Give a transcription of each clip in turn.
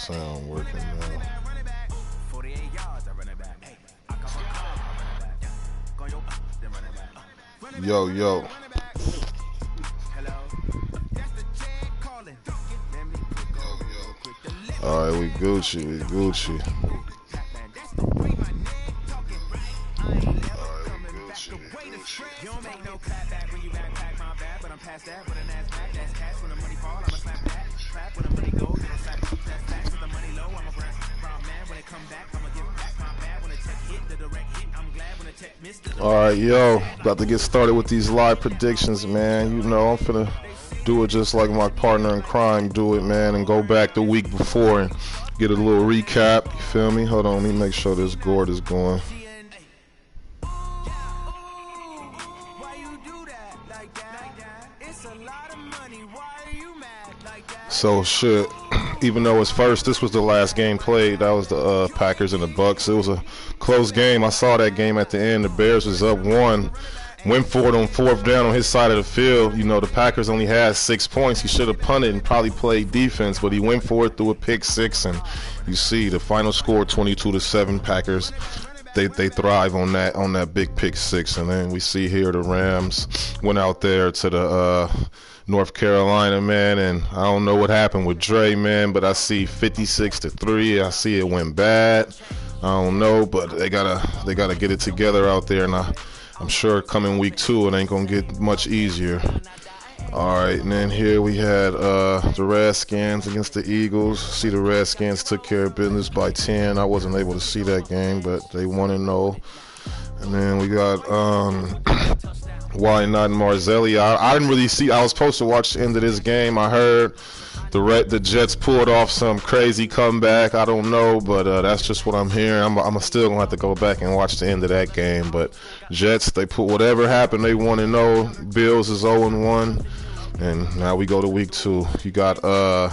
sound working now. Yo, yo. All right, we Gucci, we Gucci. All right, yo, about to get started with these live predictions, man. You know, I'm finna do it just like my partner in crime do it, man, and go back the week before and get a little recap. You feel me? Hold on, let me make sure this gourd is going. So shit, even though it's first, this was the last game played. That was the Packers and the Bucks. It was a close game. I saw that game at the end. The Bears was up 1. Went for it on 4th down on his side of the field. You know, the Packers only had 6 points. He should have punted and probably played defense, but he went for it through a pick 6. And you see the final score 22-7 Packers. They thrive on that big pick 6. And then we see here the Rams went out there to the North Carolina, man, and I don't know what happened with Dre, man, but I see 56-3. I see it went bad. I don't know, but they gotta get it together out there, and I'm sure coming week 2 it ain't gonna get much easier. All right, and then here we had the Redskins against the Eagles. See, the Redskins took care of business by 10. I wasn't able to see that game, but they 1-0. And then we got Why Not Marzelli. I didn't really see. I was supposed to watch the end of this game. I heard the Jets pulled off some crazy comeback. I don't know, but that's just what I'm hearing. I'm still gonna have to go back and watch the end of that game. But Jets, they put whatever happened. They 1-0. Bills is 0-1, and now we go to week 2. You got I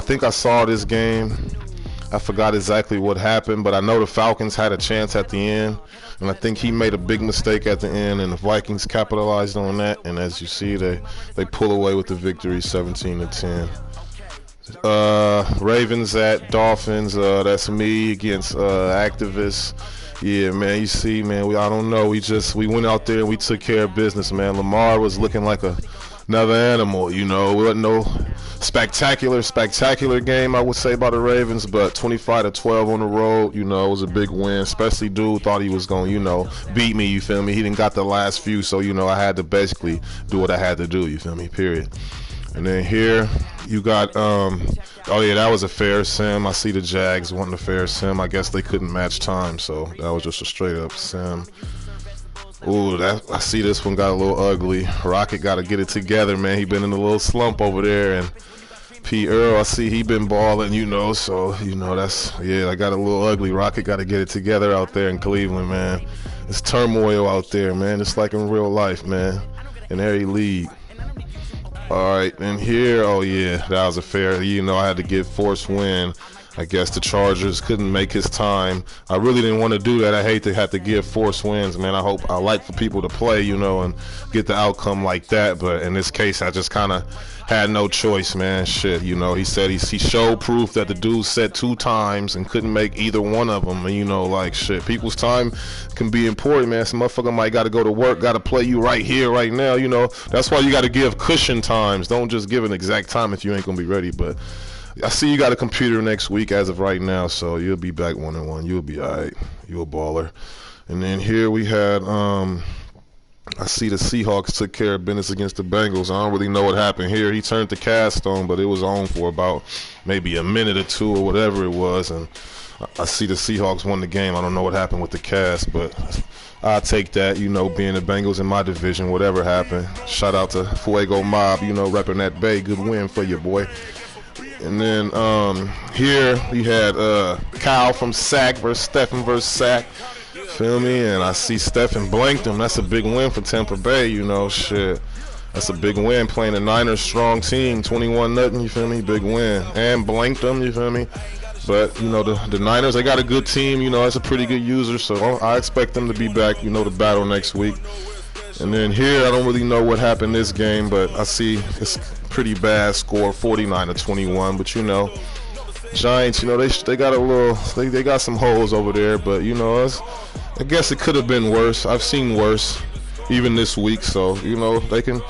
think I saw this game. I forgot exactly what happened, but I know the Falcons had a chance at the end, and I think he made a big mistake at the end, and the Vikings capitalized on that, and as you see, they pull away with the victory 17-10. Ravens at Dolphins, that's me against activists. Yeah, man, you see, man, I don't know, we went out there and we took care of business, man. Lamar was looking like another animal, you know. It wasn't no spectacular game, I would say, by the Ravens, but 25-12 on the road, you know, it was a big win. Especially dude thought he was going, you know, beat me, you feel me? He didn't got the last few, so, you know, I had to basically do what I had to do, you feel me, period. And then here you got, oh yeah, that was a fair sim. I see the Jags wanting a fair sim. I guess they couldn't match time, so that was just a straight up sim. Ooh, I see this one got a little ugly. Rocket got to get it together, man. He been in a little slump over there, and P. Earl, I see he been balling, you know. So, you know, I got a little ugly. Rocket got to get it together out there in Cleveland, man. It's turmoil out there, man. It's like in real life, man. In every league. All right, and here, oh yeah, that was a fair. You know, I had to get forced win. I guess the Chargers couldn't make his time. I really didn't want to do that. I hate to have to give forced wins, man. I like for people to play, you know, and get the outcome like that. But in this case, I just kind of had no choice, man. Shit, you know, he said he showed proof that the dude set 2 times and couldn't make either one of them. And, you know, like, shit, people's time can be important, man. Some motherfucker might got to go to work, got to play you right here, right now, you know. That's why you got to give cushion times. Don't just give an exact time if you ain't going to be ready. But I see you got a computer next week as of right now, so you'll be back 1-1. You'll be all right. You a baller. And then here we had, I see the Seahawks took care of business against the Bengals. I don't really know what happened here. He turned the cast on, but it was on for about maybe a minute or 2 or whatever it was. And I see the Seahawks won the game. I don't know what happened with the cast, but I'll take that, you know, being the Bengals in my division, whatever happened. Shout out to Fuego Mob, you know, repping that Bay. Good win for you, boy. And then here we had Kyle from Sac versus Stephen versus Sac. Feel me? And I see Stephen blanked him. That's a big win for Tampa Bay, you know, shit. That's a big win playing the Niners strong team, 21-0, you feel me? Big win. And blanked them, you feel me? But, you know, the Niners, they got a good team, you know, that's a pretty good user, so I expect them to be back, you know, to battle next week. And then here, I don't really know what happened this game, but I see it's pretty bad score, 49-21, but you know, Giants, you know, they got a little, they got some holes over there, but you know, I guess it could have been worse. I've seen worse, even this week. So you know, they can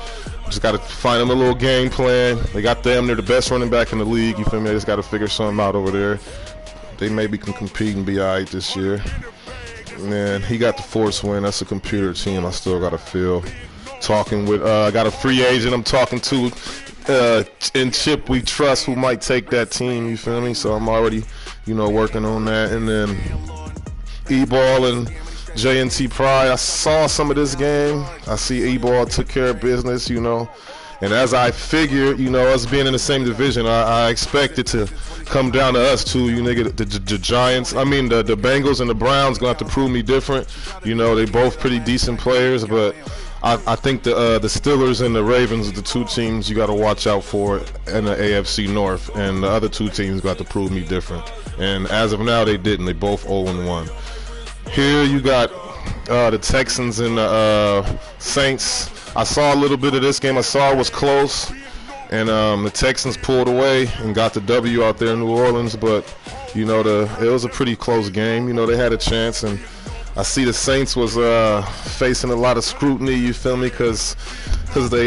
just got to find them a little game plan. They got them; they're the best running back in the league. You feel me? They just got to figure something out over there. They maybe can compete and be alright this year. Man, he got the force win. That's a computer team. I still got to feel. Talking with, I got a free agent I'm talking to in Chip We Trust who might take that team, you feel me? So I'm already, you know, working on that. And then E-Ball and JNT Pride, I saw some of this game. I see E-Ball took care of business, you know. And as I figured, you know, us being in the same division, I expected to come down to us two, you nigga, the Giants. I mean, the Bengals and the Browns gonna have to prove me different. You know, they both pretty decent players, but I think the Steelers and the Ravens are the two teams you got to watch out for in the AFC North, and the other two teams got to prove me different. And as of now, they didn't. They both 0-1. Here you got the Texans and the Saints. I saw a little bit of this game. I saw it was close, and the Texans pulled away and got the W out there in New Orleans. But you know, it was a pretty close game. You know, they had a chance, and I see the Saints was facing a lot of scrutiny, you feel me, because they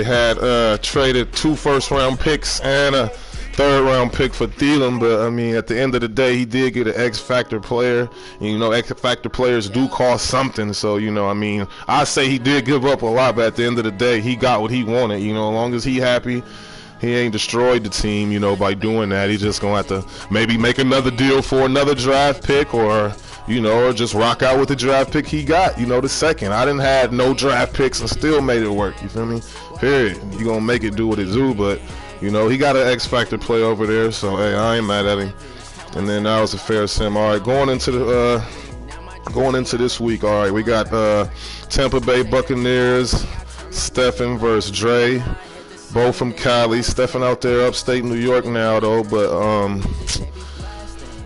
had traded 2 first-round picks and a 3rd-round pick for Thielen. But I mean, at the end of the day, he did get an X-Factor player, and you know, X-Factor players do cost something. So you know, I mean, I say he did give up a lot, but at the end of the day, he got what he wanted. You know, as long as he happy. He ain't destroyed the team, you know, by doing that. He's just gonna have to maybe make another deal for another draft pick, or you know, or just rock out with the draft pick he got, you know, the second. I didn't have no draft picks and still made it work, you feel me? Period. You gonna make it do what it do, but you know, he got an X-Factor play over there, so hey, I ain't mad at him. And then that was a fair sim. All right, going into this week, all right, we got Tampa Bay Buccaneers, Stephen versus Dre. Both from Cali. Stephen out there upstate New York now though, but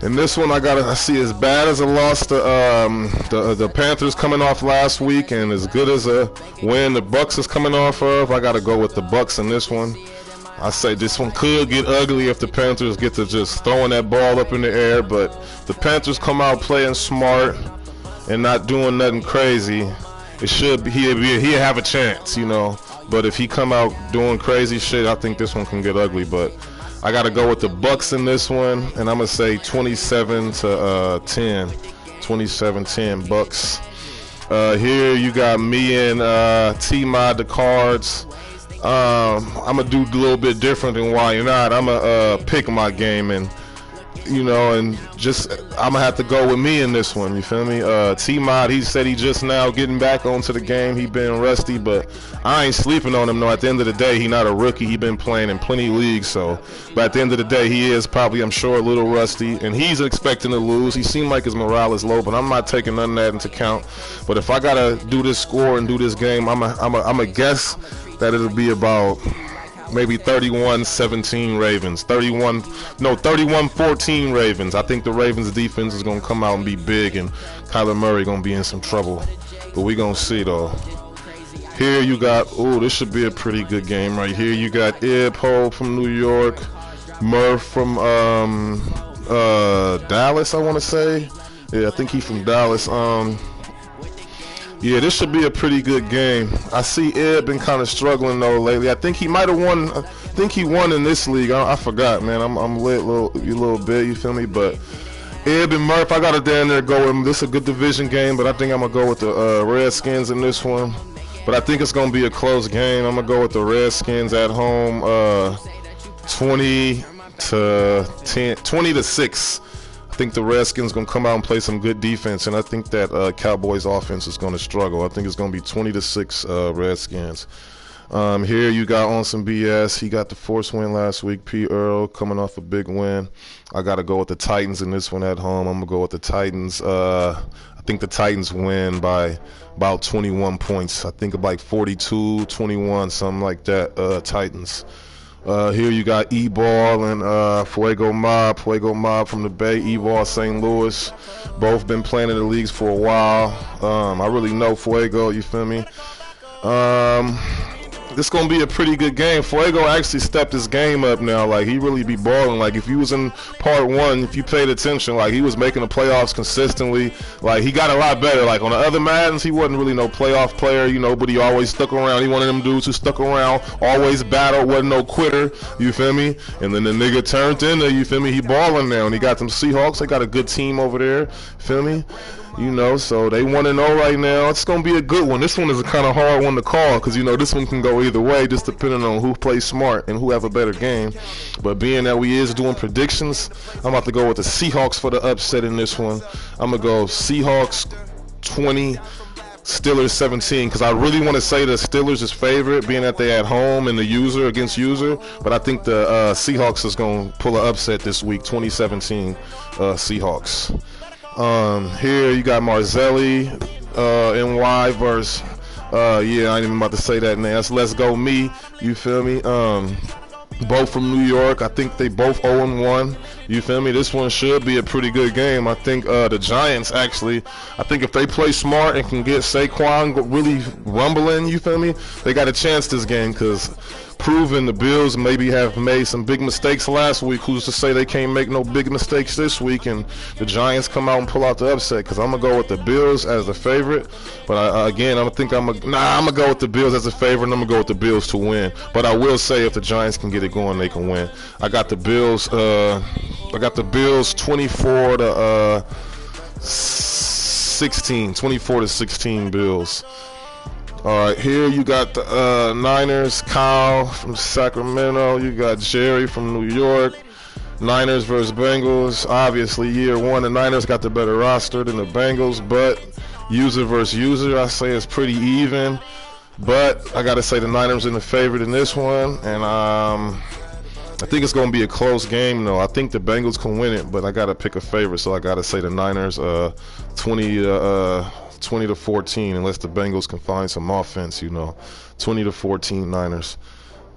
in this one I see as bad as a loss to the Panthers coming off last week, and as good as a win the Bucks is coming off of. I gotta go with the Bucks in this one. I say this one could get ugly if the Panthers get to just throwing that ball up in the air, but the Panthers come out playing smart and not doing nothing crazy. It should be he'll have a chance, you know. But if he come out doing crazy shit, I think this one can get ugly. But I got to go with the Bucks in this one, and I'm going to say 27-10. 27-10 Bucks. Here you got me and T-Mod the Cards. I'm going to do a little bit different than Why Not. I'm going to pick my game, and you know, and just I'm gonna have to go with me in this one, you feel me? T-Mod, he said he just now getting back onto the game. He been rusty, but I ain't sleeping on him. No, at the end of the day, he not a rookie. He been playing in plenty of leagues, so but at the end of the day, he is probably, I'm sure, a little rusty, and he's expecting to lose. He seemed like his morale is low, but I'm not taking none of that into account. But if I gotta do this score and do this game, I'm a guess that it'll be about maybe 31-17 Ravens. 31-14 Ravens. I think the Ravens defense is going to come out and be big, and Kyler Murray going to be in some trouble. But we going to see, though. Here you got, this should be a pretty good game right here. You got Ed Poe from New York, Murph from Dallas, I want to say. Yeah, I think he's from Dallas. Yeah, this should be a pretty good game. I see Ed been kind of struggling though lately. I think he might have won. I think he won in this league. I forgot, man. I'm lit a little bit. You feel me? But Ed and Murph, I got to down there go with him. This is a good division game, but I think I'm gonna go with the Redskins in this one. But I think it's gonna be a close game. I'm gonna go with the Redskins at home, 20-6. I think the Redskins going to come out and play some good defense, and I think that Cowboys offense is going to struggle. I think it's going to be 20-6 Redskins. Here you got on some BS. He got the force win last week. P. Earl coming off a big win. I got to go with the Titans in this one at home. I'm going to go with the Titans. I think the Titans win by about 21 points. I think like 42-21, something like that, Titans. Here you got E-Ball and Fuego Mob from the Bay, E-Ball St. Louis. Both been playing in the leagues for a while. I really know Fuego, you feel me? this gonna be a pretty good game. Fuego actually stepped his game up now. Like, he really be balling. Like, if you was in part 1, if you paid attention, like, he was making the playoffs consistently. Like, he got a lot better. Like, on the other Maddens, he wasn't really no playoff player, you know, but he always stuck around. He one of them dudes who stuck around, always battled, wasn't no quitter, you feel me? And then the nigga turned into, you feel me, he balling now, and he got them Seahawks. They got a good team over there, feel me? You know, so they 1-0 right now. It's going to be a good one. This one is a kind of hard one to call because, you know, this one can go either way just depending on who plays smart and who have a better game. But being that we is doing predictions, I'm about to go with the Seahawks for the upset in this one. I'm going to go Seahawks 20, Steelers 17, because I really want to say the Steelers is favorite, being that they at home and the user against user. But I think the Seahawks is going to pull an upset this week, 2017 Seahawks. Here you got Marzelli, NY versus, yeah, I ain't even about to say that name. That's Let's Go Me, you feel me? Both from New York. I think they both 0-1, you feel me? This one should be a pretty good game. I think the Giants actually, I think if they play smart and can get Saquon really rumbling, you feel me? They got a chance this game because proving the Bills maybe have made some big mistakes last week. Who's to say they can't make no big mistakes this week and the Giants come out and pull out the upset? Because I'm going to go with the Bills as the favorite. But again, I'm going to go with the Bills as a favorite, and I'm going to go with the Bills to win. But I will say if the Giants can get it going, they can win. I got the Bills 24 to 16, 24 to 16 Bills. All right, here you got the Niners, Kyle from Sacramento. You got Jerry from New York. Niners versus Bengals. Obviously, year one, the Niners got the better roster than the Bengals, but user versus user, I say it's pretty even. But I got to say the Niners in the favorite in this one, and I think it's going to be a close game, though. I think the Bengals can win it, but I got to pick a favorite, so I got to say the Niners 20 to 14, unless the Bengals can find some offense, you know. 20 to 14 Niners.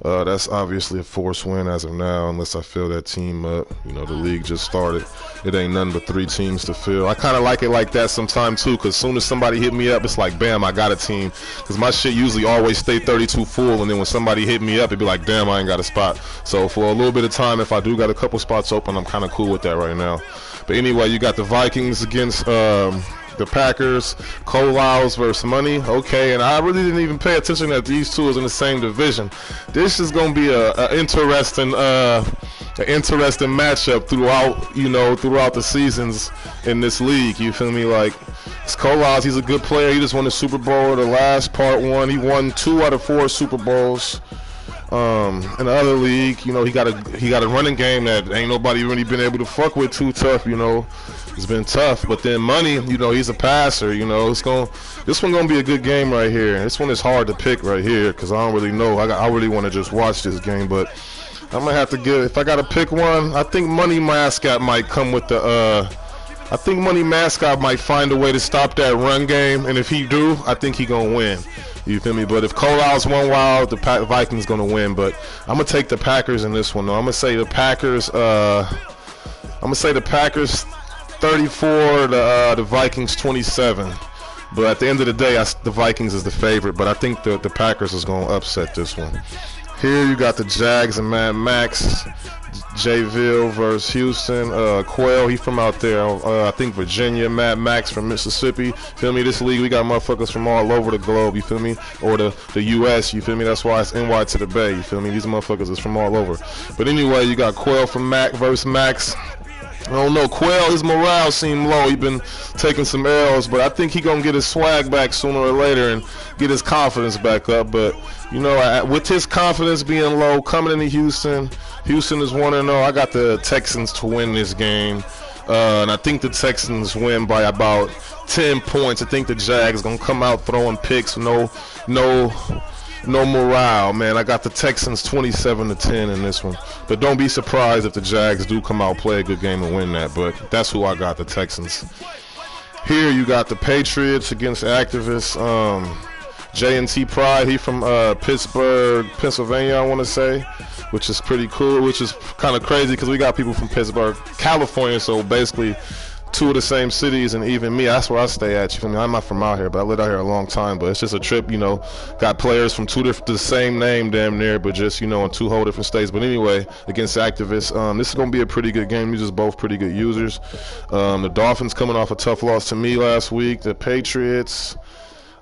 That's obviously a forced win as of now, unless I fill that team up. You know, the league just started. It ain't nothing but 3 teams to fill. I kind of like it like that sometimes too, because as soon as somebody hit me up, it's like, bam, I got a team. Because my shit usually always stay 32 full, and then when somebody hit me up, it'd be like, damn, I ain't got a spot. So for a little bit of time, if I do got a couple spots open, I'm kind of cool with that right now. But anyway, you got the Vikings against the Packers, Colaus versus Money. Okay, and I really didn't even pay attention that these two is in the same division. This is going to be a interesting matchup throughout the seasons in this league. You feel me? Like, it's Colaus, he's a good player. He just won the Super Bowl, the last part 1. He won 2 out of 4 Super Bowls. In the other league, you know, he got a running game that ain't nobody really been able to fuck with too tough, you know. It's been tough, but then Money, you know, he's a passer, you know. This one gonna be a good game right here. This one is hard to pick right here because I don't really know. I really want to just watch this game, but I'm gonna have to give. If I gotta pick one, I think Money Mascot might come with the. I think Money Mascot might find a way to stop that run game, and if he do, I think he gonna win. You feel me? But if Colaus won wild, the Vikings gonna win. But I'm gonna take the Packers in this one. Though I'm gonna say the Packers. 34 to the Vikings 27. But at the end of the day, the Vikings is the favorite. But I think the Packers is gonna upset this one. Here you got the Jags and Mad Max. Jayville versus Houston. Quail, he from out there, I think Virginia. Mad Max from Mississippi. Feel me? This league, we got motherfuckers from all over the globe, you feel me? Or the U.S., you feel me? That's why it's Ny2DaBay, you feel me? These motherfuckers is from all over. But anyway, you got Quail from Mac versus Max. I don't know, Quail, his morale seemed low. He been taking some L's, but I think he gonna get his swag back sooner or later and get his confidence back up. But, you know, with his confidence being low, coming into Houston is 1-0. I got the Texans to win this game. And I think the Texans win by about 10 points. I think the Jags gonna come out throwing picks. No morale, man. I got the Texans 27 to 10 in this one. But don't be surprised if the Jags do come out, play a good game, and win that. But that's who I got, the Texans. Here you got the Patriots against activists. J&T Pride, he from Pittsburgh, Pennsylvania, I want to say, which is pretty cool, which is kind of crazy because we got people from Pittsburgh, California, so basically two of the same cities, and even me, that's where I stay at. You feel me? I'm not from out here, but I lived out here a long time. But it's just a trip, you know. Got players from the same name, damn near, but just, you know, in two whole different states. But anyway, against Activists, this is gonna be a pretty good game. These just both pretty good users. The Dolphins coming off a tough loss to me last week. The Patriots.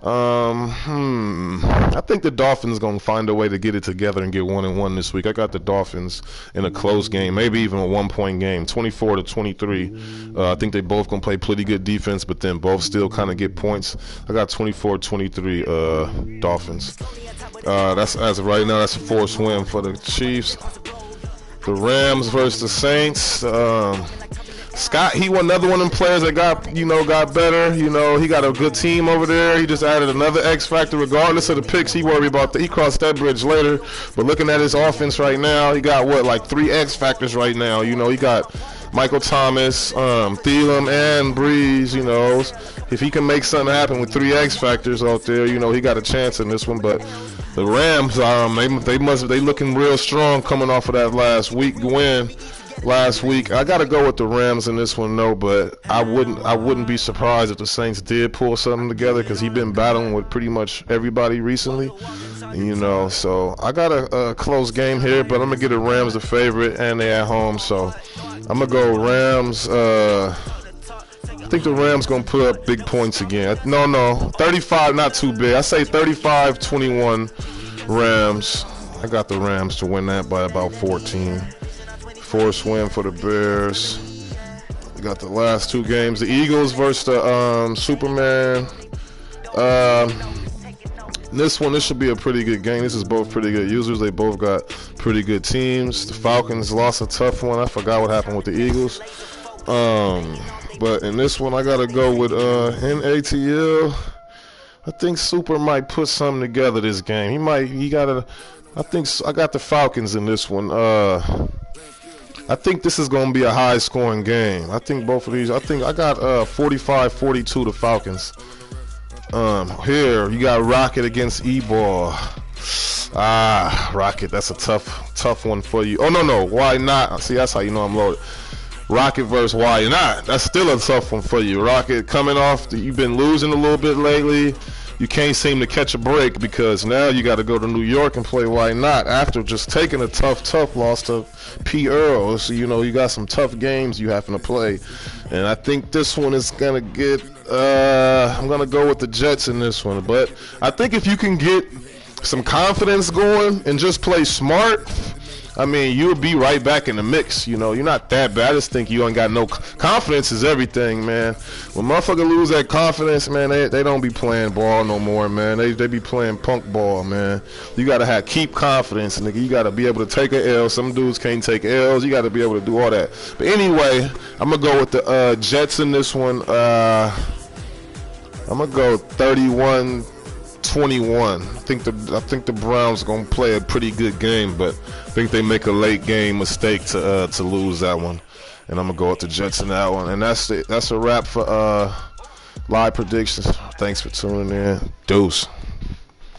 I think the Dolphins gonna find a way to get it together and get 1-1 this week. I got the Dolphins in a close game, maybe even a 1-point game, 24-23. I think they both gonna play pretty good defense, but then both still kind of get points. I got 24-23 Dolphins. That's as of right now. That's a forced win for the Chiefs. The Rams versus the Saints. Scott, he was another one of them players that got better. You know, he got a good team over there. He just added another X factor. Regardless of the picks, he worried about that. He crossed that bridge later. But looking at his offense right now, he got like 3 X factors right now. You know, he got Michael Thomas, Thielen, and Breeze. You know, if he can make something happen with 3 X factors out there, you know, he got a chance in this one. But the Rams, they looking real strong coming off of that last week win. Last week, I gotta go with the Rams in this one, though. But I wouldn't be surprised if the Saints did pull something together, because he's been battling with pretty much everybody recently, you know. So I got a close game here, but I'm gonna get the Rams the favorite, and they at home, so I'm gonna go Rams. I think the Rams gonna put up big points again. No, 35, not too big. I say 35-21 Rams. I got the Rams to win that by about 14. Forced win for the Bears. We got the last 2 games. The Eagles versus the Superman. This should be a pretty good game. This is both pretty good users. They both got pretty good teams. The Falcons lost a tough one. I forgot what happened with the Eagles. But in this one, I gotta go with NATL. I think Super might put something together this game. I think I got the Falcons in this one. I think this is going to be a high-scoring game. I think both of these. I got 45-42 the Falcons. Here you got Rocket against E-Ball. Rocket. That's a tough one for you. Oh no, why not? See, that's how you know I'm loaded. Rocket versus why not? That's still a tough one for you. Rocket coming off. You've been losing a little bit lately. You can't seem to catch a break, because now you got to go to New York and play why not after just taking a tough loss to P. Earl. So, you know, you got some tough games you having to play. And I think this one is going to get, I'm going to go with the Jets in this one. But I think if you can get some confidence going and just play smart, I mean, you'll be right back in the mix. You know, you're not that bad. I just think you ain't got no confidence is everything, man. When motherfuckers lose that confidence, man, they don't be playing ball no more, man. They be playing punk ball, man. You gotta keep confidence, nigga. You gotta be able to take an L. Some dudes can't take L's. You gotta be able to do all that. But anyway, I'm gonna go with the Jets in this one. I'm gonna go 31-21. I think the Browns gonna play a pretty good game, but I think they make a late game mistake to lose that one, and I'm gonna go with the Jets in that one. And that's it. That's a wrap for live predictions. Thanks for tuning in. Deuce.